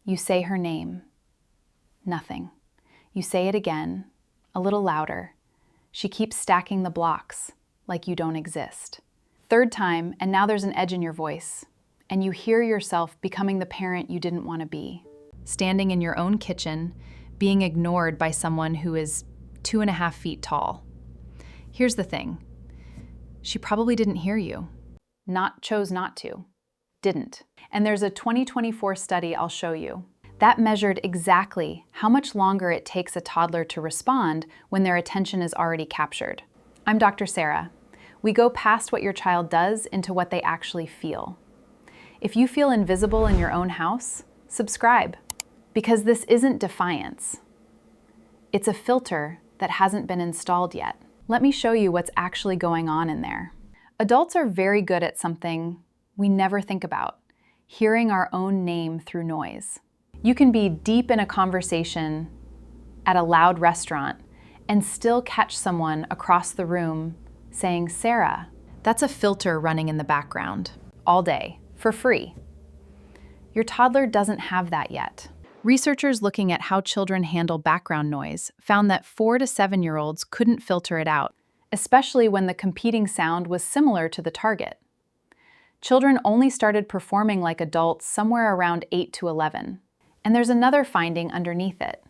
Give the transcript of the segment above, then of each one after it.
You say her name. Nothing. You say it again, a little louder. She keeps stacking the blocks, like you don't exist. Third time, and now there's an edge in your voice, and you hear yourself becoming the parent you didn't want to be. Standing in your own kitchen, being ignored by someone who is 2.5 feet tall. Here's the thing. She probably didn't hear you. Chose not to. Didn't. And there's a 2024 study I'll show you that measured exactly how much longer it takes a toddler to respond when their attention is already captured. I'm Dr. Sarah. We go past what your child does into what they actually feel. If you feel invisible in your own house, subscribe, because this isn't defiance. It's a filter that hasn't been installed yet. Let me show you what's actually going on in there. Adults are very good at something we never think about, hearing our own name through noise. You can be deep in a conversation at a loud restaurant and still catch someone across the room saying, "Sarah." That's a filter running in the background, all day, for free. Your toddler doesn't have that yet. Researchers looking at how children handle background noise found that 4 to 7-year-olds couldn't filter it out, especially when the competing sound was similar to the target. Children only started performing like adults somewhere around 8 to 11. And there's another finding underneath it.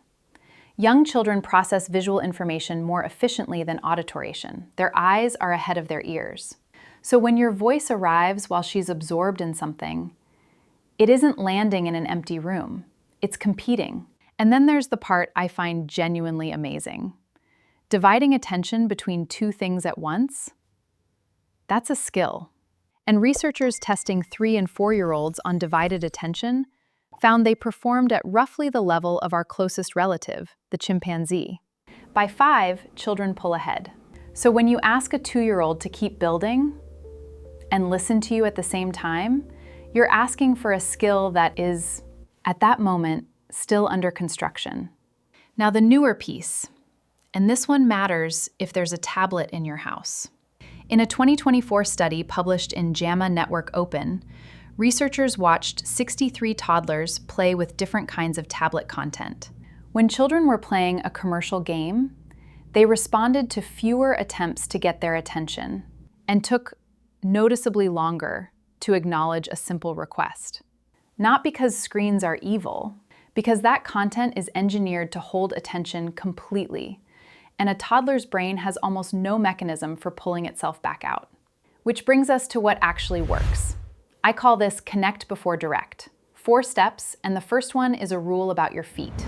Young children process visual information more efficiently than auditoration. Their eyes are ahead of their ears. So when your voice arrives while she's absorbed in something, it isn't landing in an empty room. It's competing. And then there's the part I find genuinely amazing. Dividing attention between two things at once? That's a skill. And researchers testing 3- and 4-year-olds on divided attention found they performed at roughly the level of our closest relative, the chimpanzee. By 5, children pull ahead. So when you ask a 2-year-old to keep building and listen to you at the same time, you're asking for a skill that is, at that moment, still under construction. Now the newer piece, and this one matters if there's a tablet in your house. In a 2024 study published in JAMA Network Open, researchers watched 63 toddlers play with different kinds of tablet content. When children were playing a commercial game, they responded to fewer attempts to get their attention and took noticeably longer to acknowledge a simple request. Not because screens are evil, because that content is engineered to hold attention completely, and a toddler's brain has almost no mechanism for pulling itself back out. Which brings us to what actually works. I call this connect before direct. 4 steps, and the first one is a rule about your feet.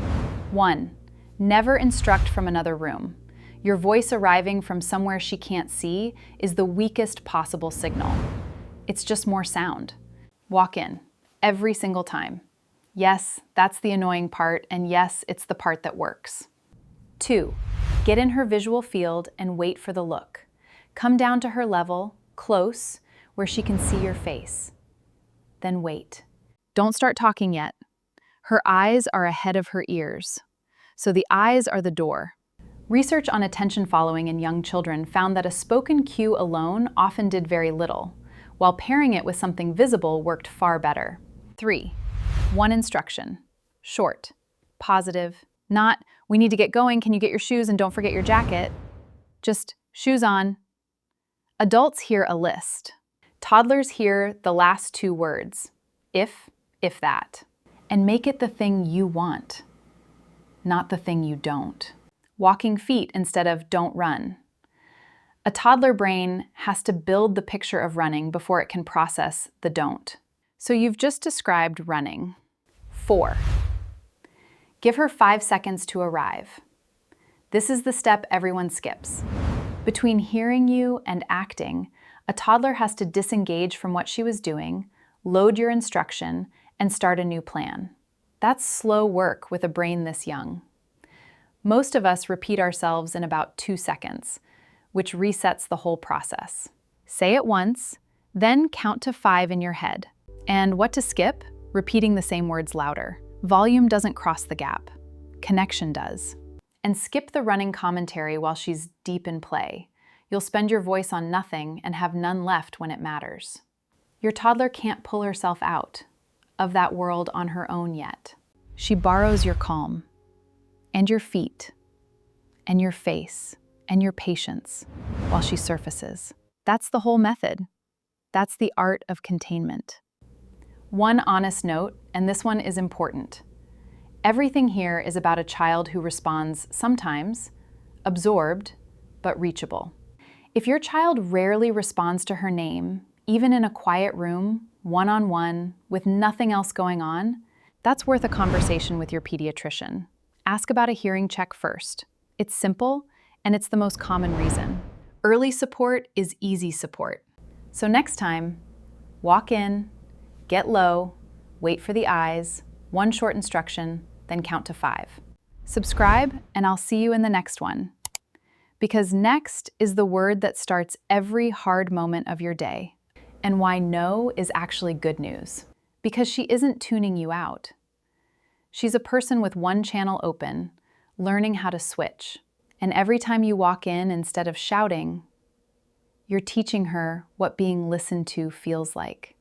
1, never instruct from another room. Your voice arriving from somewhere she can't see is the weakest possible signal. It's just more sound. Walk in, every single time. Yes, that's the annoying part, and yes, it's the part that works. 2, get in her visual field and wait for the look. Come down to her level, close, where she can see your face. Then wait. Don't start talking yet. Her eyes are ahead of her ears. So the eyes are the door. Research on attention following in young children found that a spoken cue alone often did very little, while pairing it with something visible worked far better. 3, 1 instruction. Short, positive, not, "We need to get going, can you get your shoes and don't forget your jacket?" Just, "Shoes on." Adults hear a list. Toddlers hear the last 2 words, if that, and make it the thing you want, not the thing you don't. Walking feet instead of don't run. A toddler brain has to build the picture of running before it can process the don't. So you've just described running. 4, give her 5 seconds to arrive. This is the step everyone skips. Between hearing you and acting, a toddler has to disengage from what she was doing, load your instruction, and start a new plan. That's slow work with a brain this young. Most of us repeat ourselves in about 2 seconds, which resets the whole process. Say it once, then count to 5 in your head. And what to skip? Repeating the same words louder. Volume doesn't cross the gap. Connection does. And skip the running commentary while she's deep in play. You'll spend your voice on nothing and have none left when it matters. Your toddler can't pull herself out of that world on her own yet. She borrows your calm, and your feet, and your face, and your patience while she surfaces. That's the whole method. That's the art of containment. One honest note, and this one is important. Everything here is about a child who responds sometimes, absorbed, but reachable. If your child rarely responds to her name, even in a quiet room, one-on-one, with nothing else going on, that's worth a conversation with your pediatrician. Ask about a hearing check first. It's simple, and it's the most common reason. Early support is easy support. So next time, walk in, get low, wait for the eyes, one short instruction, then count to 5. Subscribe, and I'll see you in the next one. Because next is the word that starts every hard moment of your day, and why no is actually good news. Because she isn't tuning you out. She's a person with one channel open, learning how to switch. And every time you walk in, instead of shouting, you're teaching her what being listened to feels like.